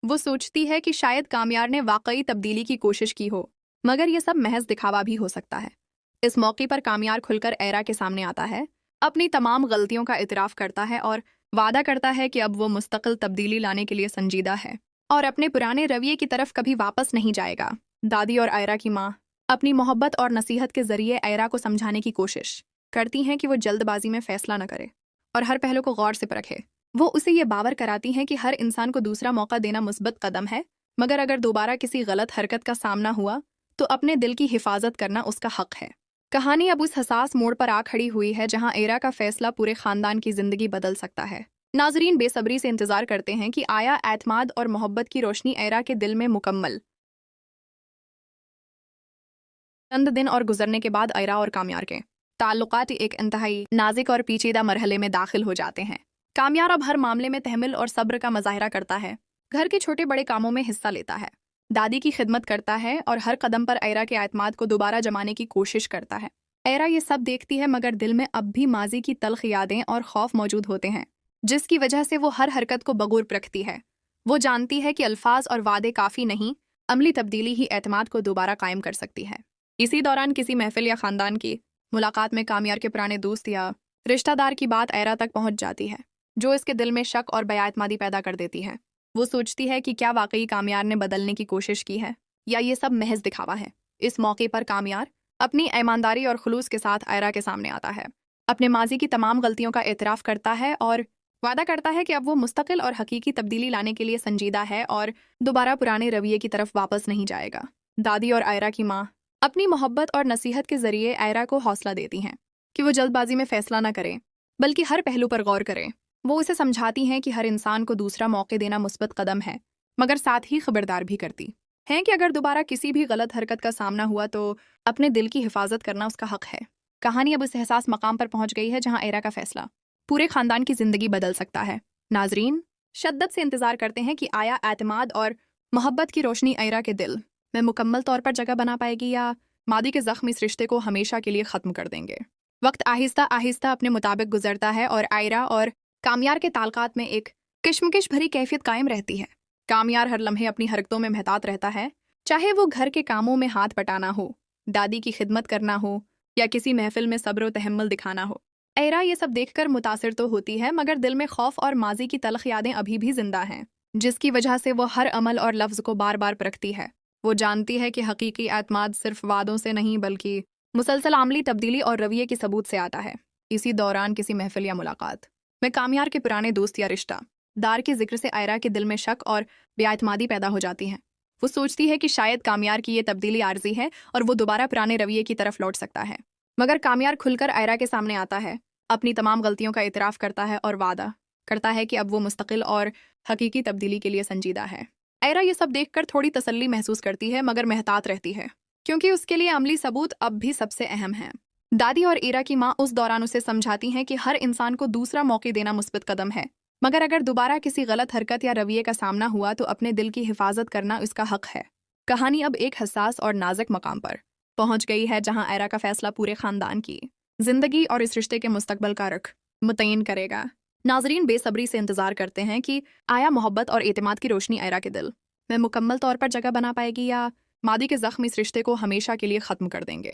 वो सोचती है कि शायद कामयार ने वाकई तब्दीली की कोशिश की हो, मगर यह सब महज दिखावा भी हो सकता है। इस मौके पर कामयार खुलकर आयरा के सामने आता है, अपनी तमाम गलतियों का इतराफ़ करता है और वादा करता है कि अब वो मुस्तकिल तब्दीली लाने के लिए संजीदा है और अपने पुराने रवैये की तरफ कभी वापस नहीं जाएगा। दादी और आयरा की माँ अपनी मोहब्बत और नसीहत के ज़रिए आयरा को समझाने की कोशिश करती हैं कि वो जल्दबाजी में फ़ैसला न करे और हर पहलू को गौर से परखे। वो उसे ये बावर कराती हैं कि हर इंसान को दूसरा मौका देना मुस्बत कदम है, मगर अगर दोबारा किसी गलत हरकत का सामना हुआ तो अपने दिल की हिफाजत करना उसका हक है। कहानी अब उस हसास मोड़ पर आ खड़ी हुई है जहां एरा का फैसला पूरे खानदान की जिंदगी बदल सकता है। नाजरीन बेसब्री से इंतजार करते हैं कि आया एतमाद और मोहब्बत की रोशनी एरा के दिल में मुकम्मल। चंद दिन और गुजरने के बाद एरा और कामयार के ताल्लुकात एक इंतहाई नाजुक और पेचीदा मरहले में दाखिल हो जाते हैं। कामयार अब हर मामले में तहम्मुल और सब्र का मुजाहिरा करता है, घर के छोटे बड़े कामों में हिस्सा लेता है, दादी की खिदमत करता है और हर कदम पर एरा के एतमाद को दोबारा जमाने की कोशिश करता है। एरा ये सब देखती है मगर दिल में अब भी माजी की तल्ख यादें और खौफ मौजूद होते हैं, जिसकी वजह से वो हर हरकत को बगौर रखती है। वो जानती है कि अल्फाज और वादे काफ़ी नहीं, अमली तब्दीली ही एतमाद को दोबारा कायम कर सकती है। इसी दौरान किसी महफिल या ख़ानदान की मुलाकात में कामयार के पुराने दोस्त या रिश्तेदार की बात एरा तक पहुंच जाती है, जो इसके दिल में शक और बेएतमादी पैदा कर देती है। वो सोचती है कि क्या वाकई कामयार ने बदलने की कोशिश की है या ये सब महज दिखावा है। इस मौके पर कामयार अपनी ईमानदारी और खुलूस के साथ एरा के सामने आता है, अपने माजी की तमाम गलतियों का एतराफ़ करता है और वादा करता है कि अब वो मुस्तकिल और हकीकी तब्दीली लाने के लिए संजीदा है और दोबारा पुराने रवैये की तरफ वापस नहीं जाएगा। दादी और एरा की माँ अपनी मोहब्बत और नसीहत के ज़रिए एरा को हौसला देती हैं कि वो जल्दबाजी में फ़ैसला न करें, बल्कि हर पहलू पर गौर करें। वो उसे समझाती हैं कि हर इंसान को दूसरा मौके देना मुस्बत कदम है, मगर साथ ही खबरदार भी करती हैं कि अगर दोबारा किसी भी गलत हरकत का सामना हुआ तो अपने दिल की हिफाजत करना उसका हक है। कहानी अब उस एहसास मकाम पर पहुंच गई है जहां एरा का फैसला पूरे खानदान की जिंदगी बदल सकता है। नाजरीन शद्दत से इंतजार करते हैं कि आया एतमाद और मोहब्बत की रोशनी एरा के दिल में मुकम्मल तौर पर जगह बना पाएगी या मादी के जख्म इस रिश्ते को हमेशा के लिए ख़त्म कर देंगे। वक्त आहिस्ता आहिस्ता अपने मुताबिक गुजरता है और एरा और कामयार के ताल्लुकात में एक किशमकिश भरी कैफियत कायम रहती है। कामयार हर लम्हे अपनी हरकतों में महतात रहता है, चाहे वो घर के कामों में हाथ बटाना हो, दादी की खिदमत करना हो या किसी महफिल में सब्र व तहम्मुल दिखाना हो। एरा ये सब देखकर मुतासिर तो होती है, मगर दिल में खौफ और माजी की तलख यादें अभी भी जिंदा हैं, जिसकी वजह से वो हर अमल और लफ्ज़ को बार बार परखती है। वो जानती है कि हकीकी एतमाद सिर्फ वादों से नहीं बल्कि मुसलसल आमली तब्दीली और रवैये के सबूत से आता है। इसी दौरान किसी महफिल या मुलाकात में कामयार के पुराने दोस्त या रिश्तेदार के जिक्र से एरा के दिल में शक और बेएतमादी पैदा हो जाती है। वो सोचती है कि शायद कामयार की ये तब्दीली आर्जी है और वो दोबारा पुराने रवैये की तरफ लौट सकता है। मगर कामयार खुलकर एरा के सामने आता है, अपनी तमाम गलतियों का इतराफ़ करता है और वादा करता है कि अब वो मुस्तकिल और हकीकी तब्दीली के लिए संजीदा है। एरा ये सब देखकर थोड़ी तसल्ली महसूस करती है, मगर महतात रहती है, क्योंकि उसके लिए अमली सबूत अब भी सबसे अहम है। दादी और एरा की माँ उस दौरान उसे समझाती हैं कि हर इंसान को दूसरा मौके देना मुस्बित कदम है, मगर अगर दोबारा किसी गलत हरकत या रवैये का सामना हुआ तो अपने दिल की हिफाजत करना उसका हक है। कहानी अब एक हसास और नाजुक मकाम पर पहुंच गई है जहां एरा का फैसला पूरे खानदान की जिंदगी और इस रिश्ते के मुस्तकबल का रुख मुतय्यन करेगा। नाजरीन बेसब्री से इंतजार करते हैं कि आया मोहब्बत और एतमाद की रोशनी एरा के दिल में मुकम्मल तौर पर जगह बना पाएगी या मादी के जख्म इस रिश्ते को हमेशा के लिए ख़त्म कर देंगे।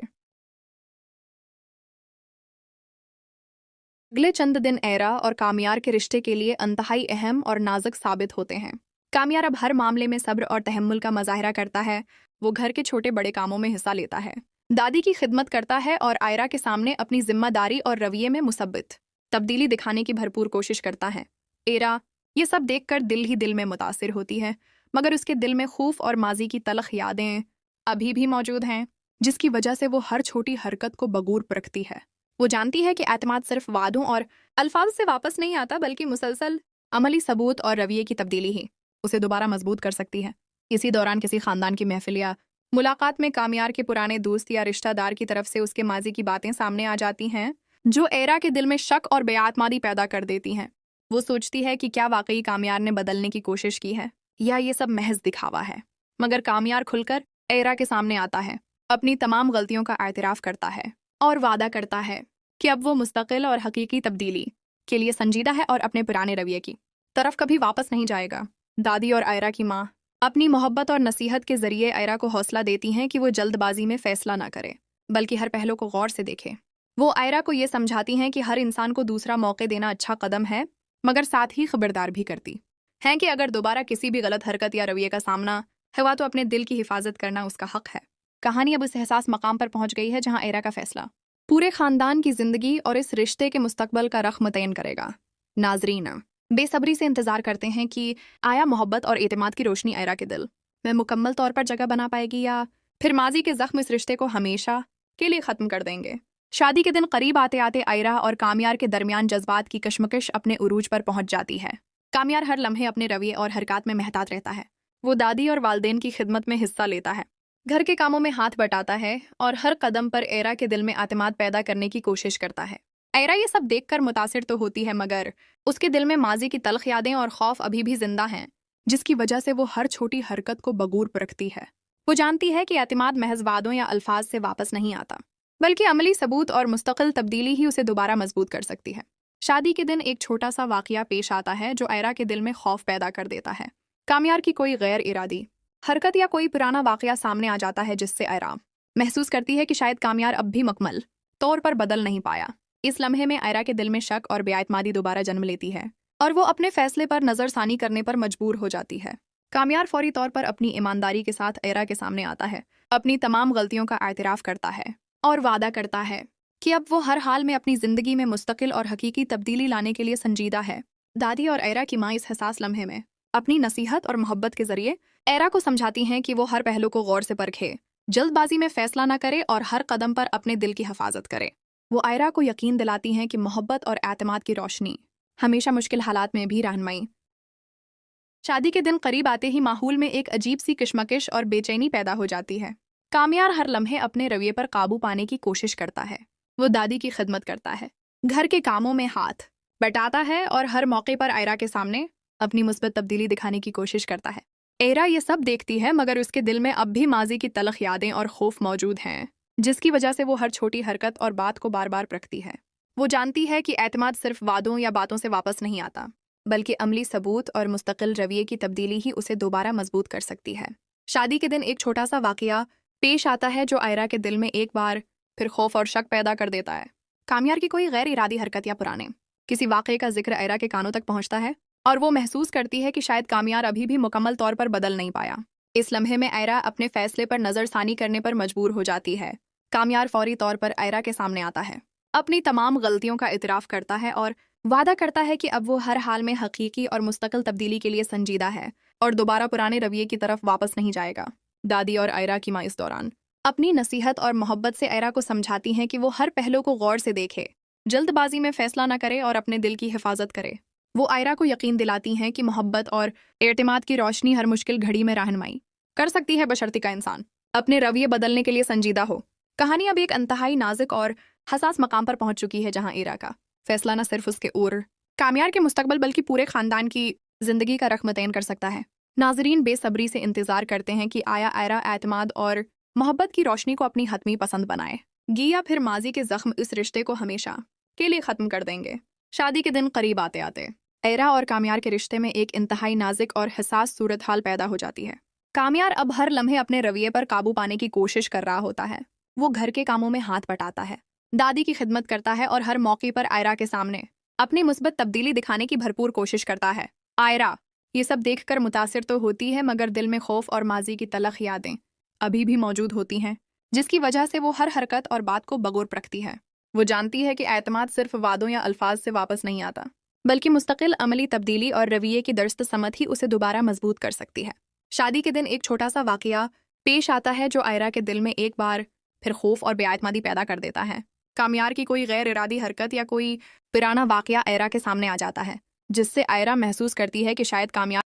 अगले चंद दिन एरा और कामयार के रिश्ते के लिए इंतहाई अहम और नाजुक साबित होते हैं। कामयार अब हर मामले में सब्र और तहम्मुल का मुजाहिरा करता है। वो घर के छोटे बड़े कामों में हिस्सा लेता है, दादी की खिदमत करता है और आयरा के सामने अपनी जिम्मेदारी और रवैये में मुसब्बित तब्दीली दिखाने की भरपूर कोशिश करता है। एरा ये सब देखकर दिल ही दिल में मुतासिर होती है, मगर उसके दिल में खौफ और माजी की तलख यादें अभी भी मौजूद हैं, जिसकी वजह से वो हर छोटी हरकत को बगौर परखती है। वो जानती है कि एतमाद सिर्फ वादों और अल्फाज से वापस नहीं आता, बल्कि मुसलसल अमली सबूत और रवैये की तब्दीली ही उसे दोबारा मजबूत कर सकती है। इसी दौरान किसी खानदान की महफिल या मुलाकात में कामयार के पुराने दोस्त या रिश्तेदार की तरफ से उसके माजी की बातें सामने आ जाती हैं, जो एरा के दिल में शक और बेआतमादी पैदा कर देती हैं। वो सोचती है कि क्या वाकई कामयार ने बदलने की कोशिश की है या ये सब महज दिखावा है। मगर कामयार खुलकर एरा के सामने आता है, अपनी तमाम गलतियों का एतराफ़ करता है और वादा करता है कि अब वो मुस्तकिल और हकीकी तब्दीली के लिए संजीदा है और अपने पुराने रवैये की तरफ कभी वापस नहीं जाएगा। दादी और आयरा की माँ अपनी मोहब्बत और नसीहत के ज़रिए आयरा को हौसला देती हैं कि वो जल्दबाजी में फ़ैसला ना करे, बल्कि हर पहलू को गौर से देखे। वो आयरा को ये समझाती हैं कि हर इंसान को दूसरा मौके देना अच्छा कदम है, मगर साथ ही खबरदार भी करती हैं कि अगर दोबारा किसी भी गलत हरकत या रवैये का सामना हुआ तो अपने दिल की हिफाजत करना उसका हक है। कहानी अब उस एहसास मकाम पर पहुंच गई है जहां एरा का फैसला पूरे खानदान की जिंदगी और इस रिश्ते के मुस्तकबल का रख मुतय्यन करेगा। नाजरीन बेसब्री से इंतजार करते हैं कि आया मोहब्बत और एतमाद की रोशनी एरा के दिल में मुकम्मल तौर पर जगह बना पाएगी या फिर माजी के जख्म इस रिश्ते को हमेशा के लिए खत्म कर देंगे। शादी के दिन करीब आते आते आयरा और कामयार के दरमियान जज्बात की कशमकश अपने उरूज पर पहुंच जाती है। कामयार हर लम्हे अपने रवैये और हरकत में महतात रहता है। वो दादी और वालदेन की खिदमत में हिस्सा लेता है, घर के कामों में हाथ बटाता है और हर कदम पर एरा के दिल में आतिमाद पैदा करने की कोशिश करता है। एरा ये सब देखकर मुतासिर तो होती है, मगर उसके दिल में माजी की तल्ख यादें और खौफ अभी भी जिंदा हैं, जिसकी वजह से वो हर छोटी हरकत को बगूर परखती है। वो जानती है कि एतमाद महज वादों या अल्फाज से वापस नहीं आता, बल्कि अमली सबूत और मुस्तकिल तब्दीली ही उसे दोबारा मजबूत कर सकती है। शादी के दिन एक छोटा सा वाकया पेश आता है जो एरा के दिल में खौफ पैदा कर देता है। कामयार की कोई गैर इरादी हरकत या कोई पुराना वाकया सामने आ जाता है, जिससे एरा महसूस करती है कि शायद कामयार अब भी मुकम्मल तौर पर बदल नहीं पाया। इस लम्हे में एरा के दिल में शक और बेआतमादी दोबारा जन्म लेती है और वो अपने फैसले पर नजरसानी करने पर मजबूर हो जाती है। कामयार फौरी तौर पर अपनी ईमानदारी के साथ एरा के सामने आता है, अपनी तमाम गलतियों का एतराफ़ करता है और वादा करता है कि अब वो हर हाल में अपनी ज़िंदगी में मुस्तकिल और हकीकी तब्दीली लाने के लिए संजीदा है। दादी और एरा की माँ इस हसास लम्हे में अपनी नसीहत और मोहब्बत के जरिए एरा को समझाती हैं कि वो हर पहलू को गौर से परखे, जल्दबाजी में फैसला न करे और हर कदम पर अपने दिल की हिफाजत करे। वो एरा को यकीन दिलाती हैं कि मोहब्बत और एतमाद की रोशनी हमेशा मुश्किल हालात में भी रहनुमाई। शादी के दिन करीब आते ही माहौल में एक अजीब सी कशमकश और बेचैनी पैदा हो जाती है। कामयार हर लम्हे अपने रवैये पर काबू पाने की कोशिश करता है। वो दादी की खिदमत करता है, घर के कामों में हाथ बटाता है और हर मौके पर आयरा के सामने अपनी मुस्बत तब्दीली दिखाने की कोशिश करता है। एरा ये सब देखती है, मगर उसके दिल में अब भी माजी की तलख यादें और खौफ मौजूद हैं, जिसकी वजह से वो हर छोटी हरकत और बात को बार बार परखती है। वो जानती है कि एतमाद सिर्फ वादों या बातों से वापस नहीं आता, बल्कि अमली सबूत और मुस्तकिल रवैये की तब्दीली ही उसे दोबारा मजबूत कर सकती है। शादी के दिन एक छोटा सा वाकया पेश आता है जो आयरा के दिल में एक बार फिर खौफ और शक पैदा कर देता है। कामयार की कोई गैर इरादी हरकत या पुराने किसी वाकये का जिक्र आयरा के कानों तक पहुंचता है और वो महसूस करती है कि शायद कामयार अभी भी मुकम्मल तौर पर बदल नहीं पाया। इस लम्हे में आयरा अपने फैसले पर नजरसानी करने पर मजबूर हो जाती है। कामयार फौरी तौर पर आयरा के सामने आता है, अपनी तमाम गलतियों का इतराफ करता है और वादा करता है कि अब वो हर हाल में हकीकी और मुस्तकिल तब्दीली के लिए संजीदा है और दोबारा पुराने रवैये की तरफ वापस नहीं जाएगा। दादी और आयरा की माँ इस दौरान अपनी नसीहत और मोहब्बत से आयरा को समझाती हैं कि वो हर पहलू को गौर से देखे, जल्दबाजी में फैसला न करे और अपने दिल की हिफाजत करे। वो आयरा को यकीन दिलाती हैं कि मोहब्बत और एतमाद की रोशनी हर मुश्किल घड़ी में रहनुमाई कर सकती है, बशर्ते का इंसान अपने रवैये बदलने के लिए संजीदा हो। कहानी अब एक इंतहाई नाजुक और हसास मकाम पर पहुंच चुकी है, जहां आयरा का फैसला न सिर्फ उसके और कामयार के मुस्तकबिल बल्कि पूरे खानदान की जिंदगी का रखमतैन कर सकता है। नाजरीन बेसब्री से इंतजार करते हैं कि आया आयरा एतमाद और मोहब्बत की रोशनी को अपनी हतमी पसंद बनाएगी या फिर माजी के जख्म इस रिश्ते को हमेशा के लिए खत्म कर देंगे। शादी के दिन करीब आते आते आयरा और कामयार के रिश्ते में एक इंतहाई नाजुक और हसास सूरत हाल पैदा हो जाती है। कामयार अब हर लम्हे अपने रवैये पर काबू पाने की कोशिश कर रहा होता है। वो घर के कामों में हाथ बटाता है, दादी की खिदमत करता है और हर मौके पर आयरा के सामने अपनी मुस्बत तब्दीली दिखाने की भरपूर कोशिश करता है। आयरा ये सब देखकर मुतासिर तो होती है, मगर दिल में खौफ और माजी की तलख यादें अभी भी मौजूद होती हैं, जिसकी वजह से वो हर हरकत और बात को बगौर परखती है। वो जानती है कि एतमाद सिर्फ वादों या अल्फाज से वापस नहीं आता, बल्कि मुस्तकिल अमली तब्दीली और रवैये की दरस्त समत ही उसे दोबारा मजबूत कर सकती है। शादी के दिन एक छोटा सा वाकया पेश आता है जो आयरा के दिल में एक बार फिर खौफ और बेआतमादी पैदा कर देता है। कामयार की कोई गैर इरादी हरकत या कोई पुराना वाकया आयरा के सामने आ जाता है, जिससे आयरा महसूस करती है कि शायद कामयार